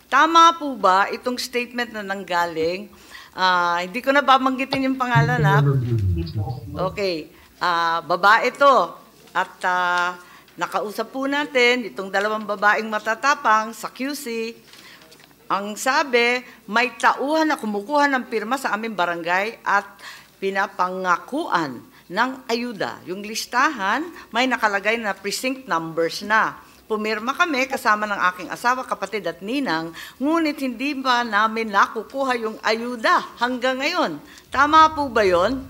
Tama po ba itong statement na nanggaling? Hindi ko na babanggitin yung pangalan, ha? Okay. Babae to. At nakausap po natin itong dalawang babaeng matatapang sa QC. Ang sabi, may tauhan na kumukuha ng pirma sa aming barangay at pinapangakuan ng ayuda. Yung listahan, may nakalagay na precinct numbers na. Pumirma kami kasama ng aking asawa, kapatid at ninang, ngunit hindi ba namin nakukuha yung ayuda hanggang ngayon. Tama po ba yon?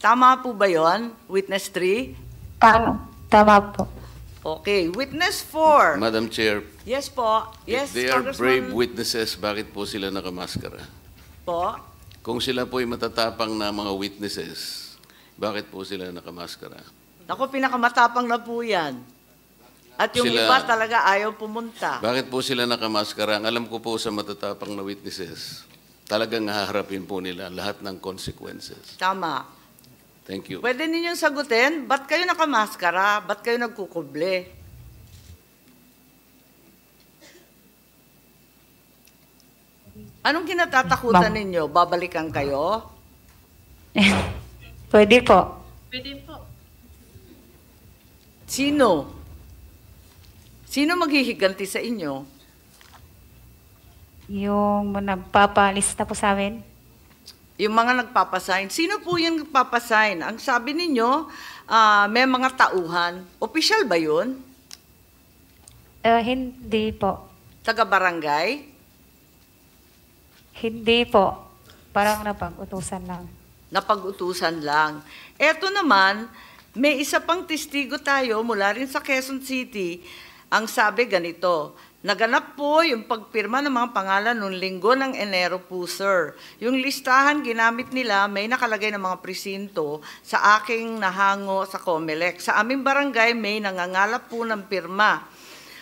Tama po ba yon, Witness 3? Tama po. Okay, Witness 4. Madam Chair, Yes po. Yes, if they are brave Congressman witnesses, bakit po sila nakamaskara? po. Kung sila po ay matatapang na mga witnesses, bakit po sila nakamaskara? Ako, pinakamatapang na po yan. At yung Sila- iba talaga ayaw pumunta. Bakit po sila nakamaskara? Ang alam ko po sa matatapang na witnesses, talagang haharapin po nila lahat ng consequences. Tama. Thank you. Pwede ninyong sagutin, ba't kayo nakamaskara? Ba't kayo nagkukuble? Anong kinatatakutan ninyo? Babalikan kayo? Pwede po. Pwede po. Sino? Sino maghihiganti sa inyo? Yung nagpapalista po sa amin. Yung mga nagpapasign. Sino po yung nagpapasign? Ang sabi ninyo, may mga tauhan. Opisyal ba yun? Hindi po. Taga-barangay? Hindi po. Parang napag-utusan lang. Napag-utusan lang. Eto naman, may isa pang testigo tayo mula rin sa Quezon City. Ang sabi ganito, naganap po yung pagpirma ng mga pangalan noong linggo ng Enero po, sir. Yung listahan ginamit nila, may nakalagay ng mga presinto sa aking nahango sa COMELEC. Sa aming barangay, may nangangalap po ng pirma.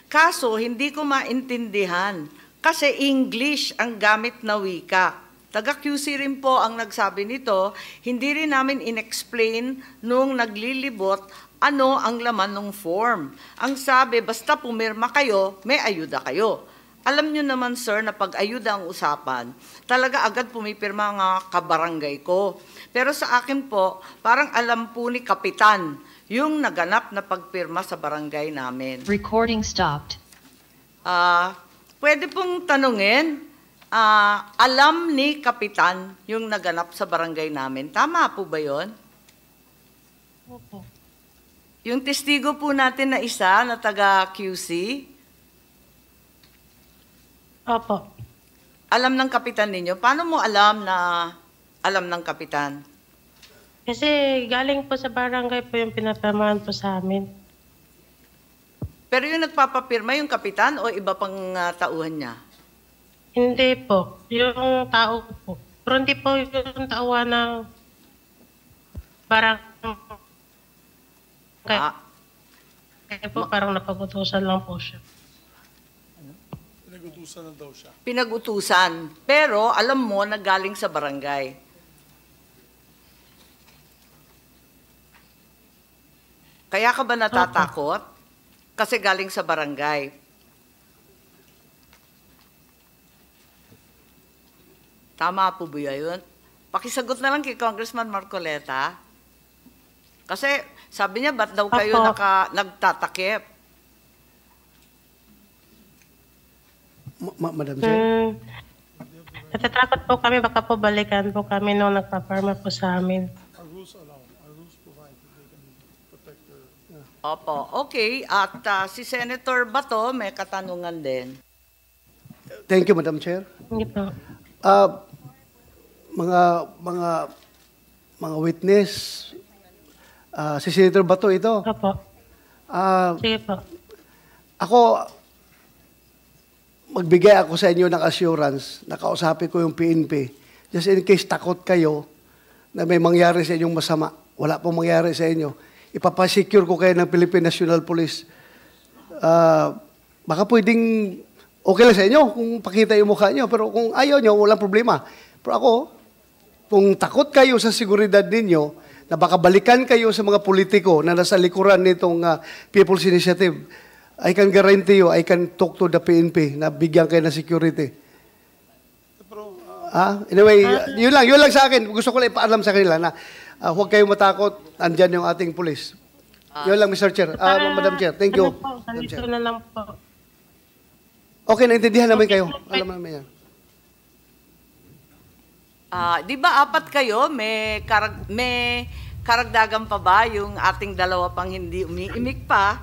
Kaso, hindi ko maintindihan kasi English ang gamit na wika. Taga-QC rin po ang nagsabi nito, hindi rin namin inexplain nung naglilibot ano ang laman ng form. Ang sabi, basta pumirma kayo, may ayuda kayo. Alam nyo naman, sir, na pag ayuda ang usapan, talaga agad pumipirma nga kabarangay ko. Pero sa akin po, parang alam po ni Kapitan yung naganap na pagpirma sa barangay namin. Recording stopped. Pwede pong tanungin, alam ni Kapitan yung naganap sa barangay namin. Tama po ba yun? Opo. Yung testigo po natin na isa na taga-QC, Opo. alam ng Kapitan ninyo. Paano mo alam na alam ng Kapitan? Kasi galing po sa barangay po yung pinapirmahan po sa amin. Pero yung nagpapapirma yung Kapitan o iba pang tauhan niya? Hindi po. Yung tao po. Pero hindi po yung tauhan ng barangay. Kaya po parang napag-utusan lang po siya. Pinag-utusan na daw siya. Pinag-utusan. Pero alam mo na galing sa barangay. Kaya ka ba natatakot? Kasi galing sa barangay. Tama po ba yun? Pakisagot na lang kay Congressman Marcoleta. Kasi sabi niya, ba't daw kayo Opo. nagtatakip? Madam Chair? Natatakot po kami, baka po balikan po kami nung nagpaparma po sa amin. Our rules allow. Our rules provide that they can protect their... Opo, okay. At si Senator Bato may katanungan din. Thank you, Madam Chair. Hindi po. Mga witness, si Senator Bato ito. Opo. Ah, Sige po. ako, magbigay ako sa inyo ng assurance, nakausapin ko yung PNP, just in case takot kayo na may mangyari sa inyong masama. Wala pong mangyari sa inyo. Ipapasecure ko kayo ng Philippine National Police. Baka pwedeng okay lang sa inyo kung pakita yung mukha nyo, pero kung ayaw nyo, walang problema. Pero ako, kung takot kayo sa seguridad ninyo, na baka balikan kayo sa mga politiko na nasa likuran nitong People's Initiative, I can guarantee you, I can talk to the PNP na bigyan kayo ng security. Anyway, yun lang sa akin. Gusto ko lang ipaalam sa kanila na huwag kayong matakot, andyan yung ating pulis. Yun lang, Mr. Chair. Madam Chair, thank you. Madam Chair. Ganito na lang po. Okay, naintindihan namin kayo. Alam namin yan. Di ba apat kayo, may karagdagan pa ba yung ating dalawa pang hindi umiimik pa?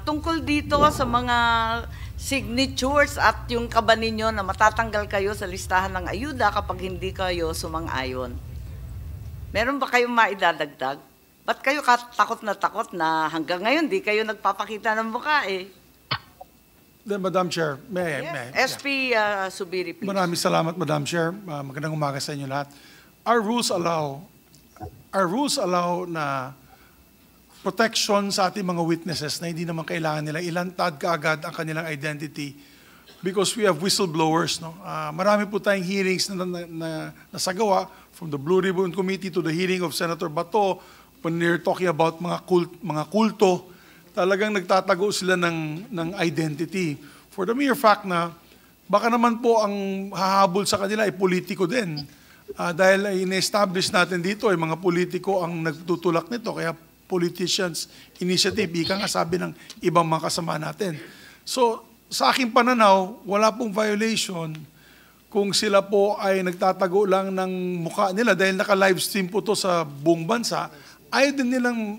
Tungkol dito sa mga signatures at yung kaba ninyo na matatanggal kayo sa listahan ng ayuda kapag hindi kayo sumang-ayon. Meron ba kayong maidadagdag? Ba't kayo takot na hanggang ngayon di kayo nagpapakita ng mukha eh? Then, Madam Chair, may SP Subiri, please. Maraming salamat, Madam Chair. Magandang umaga sa inyo lahat. Our rules allow na protection sa ating mga witnesses na hindi naman kailangan nila ilantad kaagad ang kanilang identity because we have whistleblowers. No? Marami po tayong hearings na nasagawa from the Blue Ribbon Committee to the hearing of Senator Bato when they're talking about mga kulto. Talagang nagtatago sila ng identity. For the mere fact na baka naman po ang hahabol sa kanila ay politiko din. Dahil in-establish natin dito ay mga politiko ang nagtutulak nito. Kaya politicians initiative, ika nga sabi ng ibang mga kasama natin. So, sa aking pananaw, wala pong violation kung sila po ay nagtatago lang ng mukha nila dahil naka-livestream po to sa buong bansa, ayaw din nilang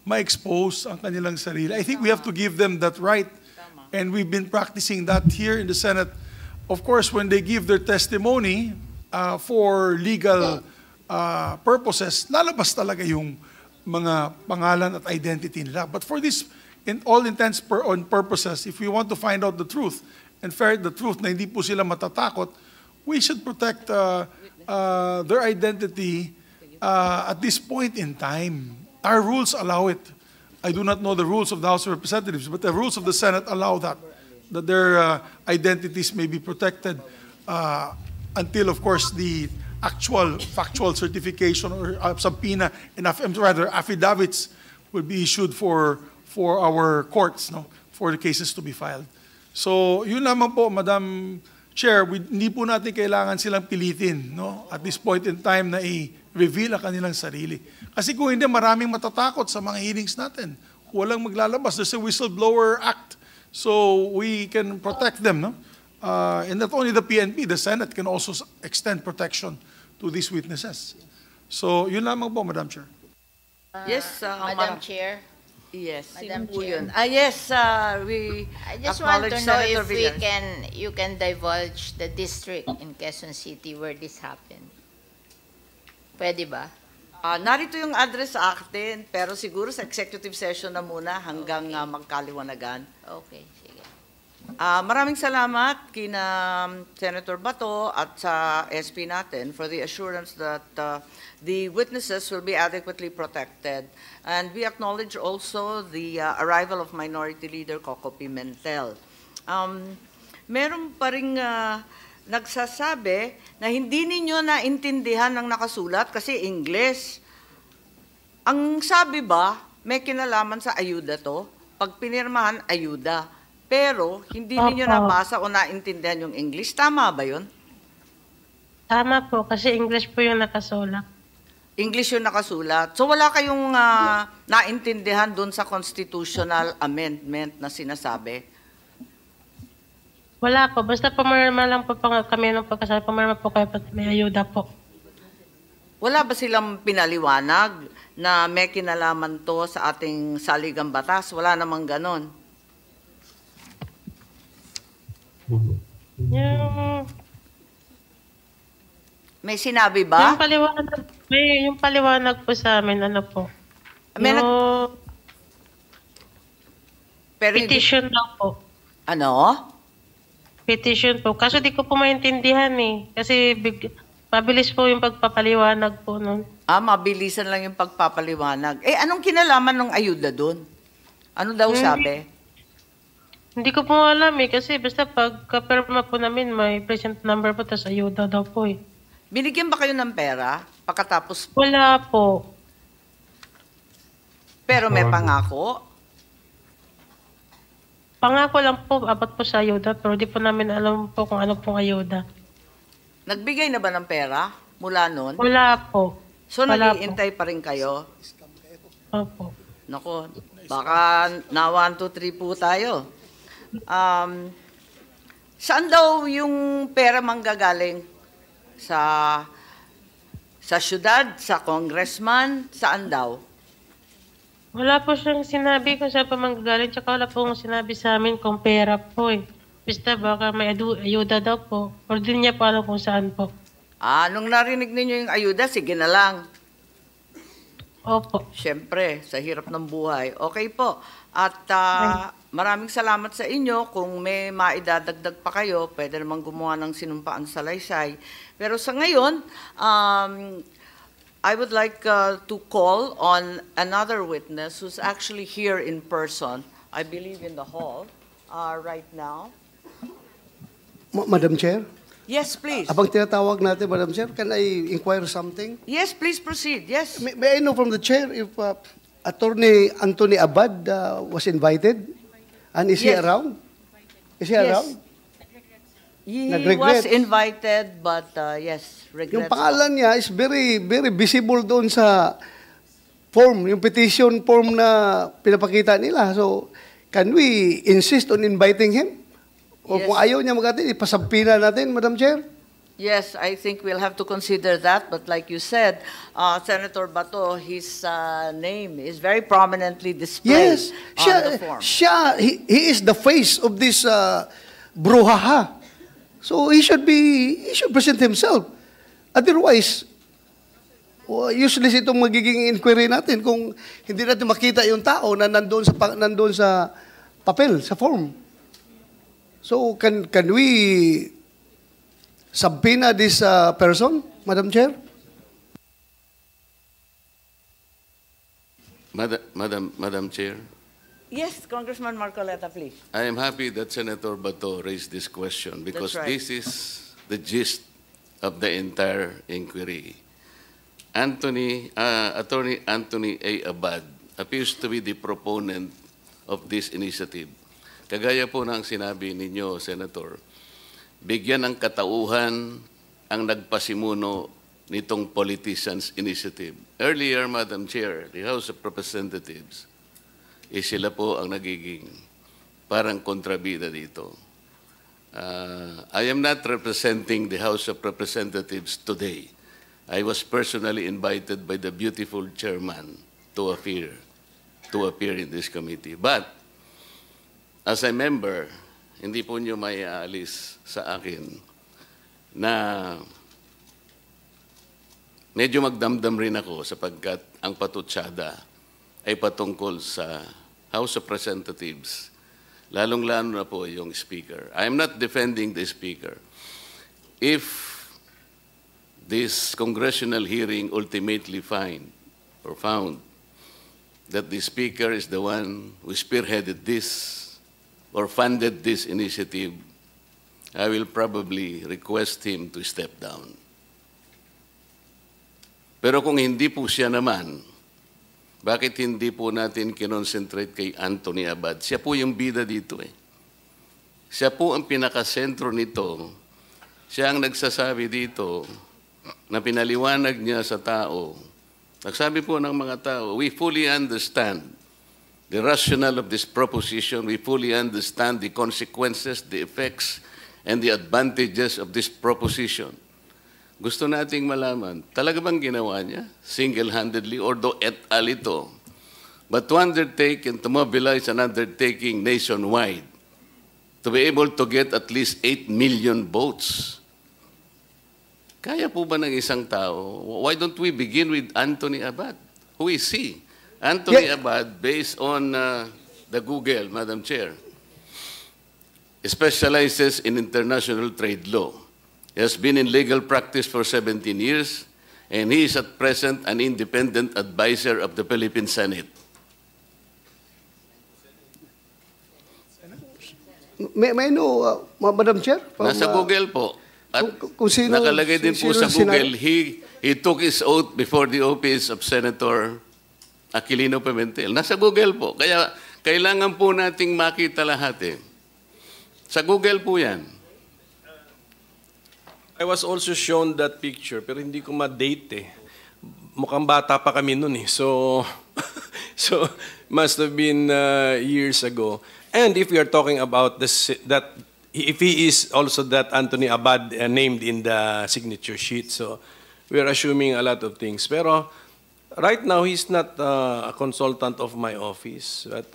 ma-expose ang kanilang sarili. I think we have to give them that right. And we've been practicing that here in the Senate. Of course, when they give their testimony for legal purposes, lalabas talaga yung mga pangalan at identity nila. But for this, in all intents and purposes, if we want to find out the truth and ferret the truth na hindi po sila matatakot, we should protect their identity at this point in time. Our rules allow it. I do not know the rules of the House of Representatives, but the rules of the Senate allow that their identities may be protected until, of course, the actual factual certification or subpoena and rather affidavits will be issued for our courts, no, for the cases to be filed. So, yun lamang po, Madam Chair, hindi po natin kailangan silang pilitin, no, at this point in time na i-reveal ang kanilang sarili. Kasi kung hindi, maraming matatakot sa mga hearings natin. Walang maglalabas. There's a whistleblower act. So, we can protect them, no? And not only the PNP, the Senate can also extend protection to these witnesses. So, yun lamang po, Madam Chair. Yes, Madam Chair, Yes, Madam sino po Chair. yun? Yes, we I just want to acknowledge know Senator if Villar. you can divulge the district in Quezon City where this happened. Pwede ba? Narito yung address sa akin, pero siguro sa executive session na muna hanggang magkaliwanagan. Okay, sige. Maraming salamat kina Senator Bato at sa SP natin for the assurance that the witnesses will be adequately protected. And we acknowledge also the arrival of Minority Leader Coco Pimentel. Meron pa ring nagsasabi na hindi ninyo naintindihan ng nakasulat kasi English. Ang sabi ba, may kinalaman sa ayuda to? Pag pinirmahan, ayuda. Pero hindi ninyo nabasa o naintindihan yung English. Tama ba yun? Tama po, kasi English po yung nakasulat. English yung nakasulat. So wala kayong naintindihan doon sa constitutional amendment na sinasabi? Wala po, basta pumirma lang po kami ng pagkasal, pumirma po kayo pag may ayuda po. Wala ba silang pinaliwanag na may kinalaman to sa ating saligang batas? Wala namang ganon. May sinabi ba? Yung paliwanag po sa amin, ano po? May pero petition lang po. Ano? Petition po. Kaso di ko po maintindihan eh. Kasi mabilis po yung pagpapaliwanag po nun. Mabilisan lang yung pagpapaliwanag. Anong kinalaman ng ayuda doon? Ano daw sabi? Hindi ko po alam eh. Kasi basta pagka-perma po namin, may present number po, tapos ayuda daw po eh. Binigyan ba kayo ng pera pagkatapos? Wala po. Pero may pangako? Pangako lang po, abot po sa ayuda, pero di po namin alam po kung ano pong ayuda. Nagbigay na ba ng pera mula noon? Wala po. So, Wala nag-iintay pa rin kayo? Opo. Nako, baka na 1, 2, 3 po tayo. Saan daw yung pera manggagaling? Sa syudad, sa congressman, saan daw? Wala po siyang sinabi kung saan pa manggagaling, tsaka wala po sinabi sa amin kung pera po eh. Basta baka may ayuda daw po. Or di niya pa alam kung saan po. Nung narinig ninyo yung ayuda, sige na lang. Opo. Siyempre, sa hirap ng buhay. Okay po. At maraming salamat sa inyo. Kung may maidadagdag pa kayo, pwede namang gumawa ng sinumpaan salaysay. Pero sa ngayon, I would like to call on another witness who's actually here in person. I believe in the hall right now. Madam Chair, Yes, please. abang tinatawag natin, Madam Chair, can I inquire something? Yes, please proceed. Yes. May I know from the Chair if Attorney Anthony Abad was invited? And is he Yes. around? Is he Yes. around? He Nag-regrets. was invited, but yes, regrets. Yung pangalan niya is very, very visible doon sa form, yung petition form na pinapakita nila. So, can we insist on inviting him? O Yes. kung ayaw niya mag-attend, ipasampina natin, Madam Chair? Yes, I think we'll have to consider that. But like you said, Senator Bato, his name is very prominently displayed Yes. on the form. He is the face of this brouhaha. So he should present himself. Otherwise, useless itong magiging inquiry natin kung hindi natin makita yung tao na nandoon sa papel, sa form. So can we subpoena this person, Madam Chair? Madam Chair, Yes, Congressman Marcoleta, please. I am happy that Senator Bato raised this question because That's right. this is the gist of the entire inquiry. Attorney Anthony A. Abad appears to be the proponent of this initiative. Kagaya po ng sinabi ninyo, Senator, bigyan ng katauhan ang nagpasimuno nitong Politicians Initiative. Earlier, Madam Chair, the House of Representatives, sila po ang nagiging parang kontrabida dito. I am not representing the House of Representatives today. I was personally invited by the beautiful chairman to appear in this committee. But, as a member, hindi po nyo may aalis sa akin na medyo magdamdam rin ako sapagkat ang patutsada ay patungkol sa House of Representatives, lalong-lalo na po yung Speaker. I am not defending the Speaker. If this congressional hearing ultimately found that the Speaker is the one who spearheaded this or funded this initiative, I will probably request him to step down. Pero kung hindi po siya naman, bakit hindi po natin kinonsentrate kay Anthony Abad? Siya po yung bida dito eh. Siya po ang pinakasentro nito. Siya ang nagsasabi dito na pinaliwanag niya sa tao. Nagsabi po ng mga tao, we fully understand the rationale of this proposition. We fully understand the consequences, the effects, and the advantages of this proposition. Gusto nating malaman, talaga bang ginawa niya single-handedly or do et al. Ito? But to undertake and to mobilize an undertaking nationwide, to be able to get at least 8 million votes, kaya po ba ng isang tao? Why don't we begin with Anthony Abad? Who is he? Anthony Abad, based on the Google, Madam Chair, specializes in international trade law. He has been in legal practice for 17 years, and he is at present an independent advisor of the Philippine Senate. May I know, Madam Chair? From, Nasa Google po. At kung sino- nakalagay din po sino sa sina- Google, he took his oath before the office of Senator Aquilino Pimentel. Nasa Google po. Kaya Kailangan po nating makita lahat eh. Sa Google po yan. I was also shown that picture, pero hindi ko ma-date eh. Mukhang bata pa kami nun eh. So, so must have been years ago. And if we are talking about that, if he is also that Anthony Abad named in the signature sheet, so we are assuming a lot of things. Pero right now, he's not a consultant of my office. But,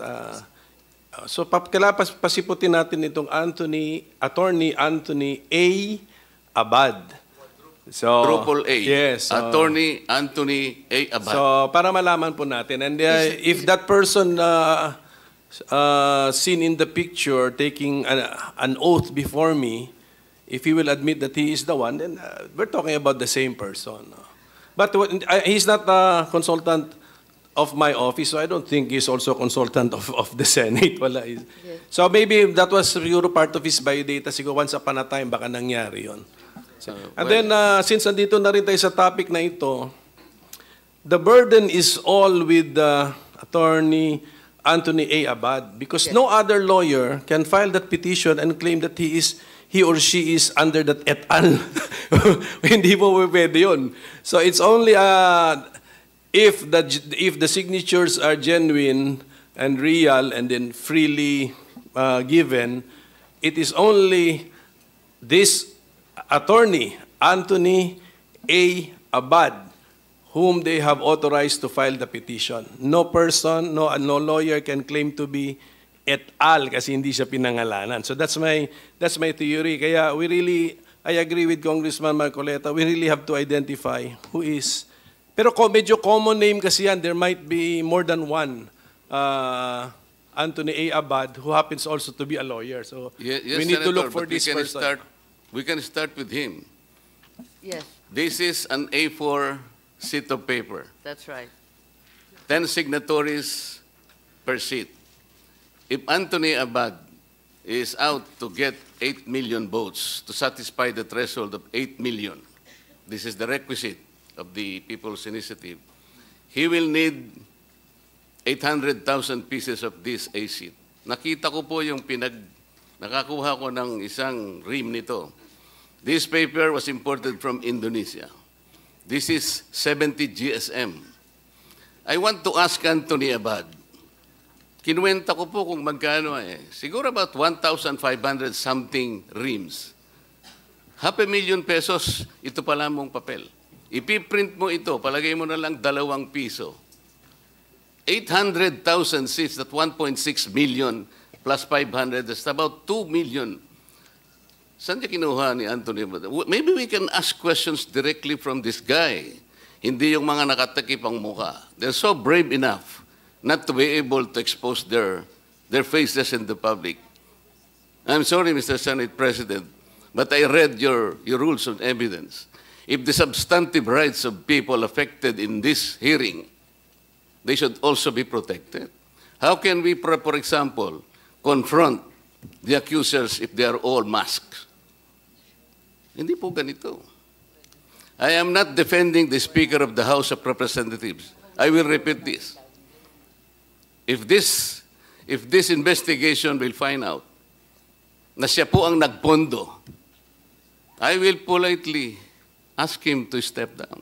so kailangan pasiputin natin itong Attorney Anthony A. Abad. So, Triple A. Yes. Attorney Anthony A. Abad. So, para malaman po natin. And if that person seen in the picture taking an oath before me, if he will admit that he is the one, then we're talking about the same person. But he's not a consultant of my office, so I don't think he's also a consultant of the Senate. Wala. So maybe that was siguro part of his biodata. Siguro once upon a time, baka nangyari yun. And then, since nandito na rin tayo sa topic na ito, the burden is all with Attorney Anthony A. Abad because no other lawyer can file that petition and claim that he or she is under that et al. Hindi po pwede yun. So it's only if the signatures are genuine and real and then freely given, it is only this Attorney Anthony A. Abad whom they have authorized to file the petition. No person, no lawyer can claim to be et al. Kasi hindi siya pinangalanan. So that's my theory. Kaya I agree with Congressman Marcoleta, we really have to identify who is. Pero medyo common name kasi yan. There might be more than one Anthony A. Abad who happens also to be a lawyer. So Yes, we need to Senator, look for but this person. We can start with him. Yes, This is an A4 sheet of paper. that's right. 10 signatories per sheet. If Anthony Abad is out to get 8 million votes to satisfy the threshold of 8 million, this is the requisite of the People's Initiative, he will need 800,000 pieces of this A sheet. Nakita ko po yung nakakuha ko ng isang ream nito. This paper was imported from Indonesia. This is 70 GSM. I want to ask Anthony Abad. Kinuwenta ko po kung magkano Siguro about 1,500 something reams. $500,000 pesos, ito pala mong papel. Ipiprint mo ito, palagay mo na lang ₱2. 800,000 seats, that 1.6 million plus 500, that's about 2 million. Saan niya kinuha ni Anthony Abad? Maybe we can ask questions directly from this guy. Hindi yung mga nakatakip ang mukha. They're so brave enough not to be able to expose their faces in the public. I'm sorry, Mr. Senate President, but I read your rules of evidence. If the substantive rights of people affected in this hearing, they should also be protected. How can we, for example, confront the accusers if they are all masked? Hindi po ganito. I am not defending the Speaker of the House of Representatives. I will repeat this. If this investigation will find out na siya po ang nagpondo, I will politely ask him to step down.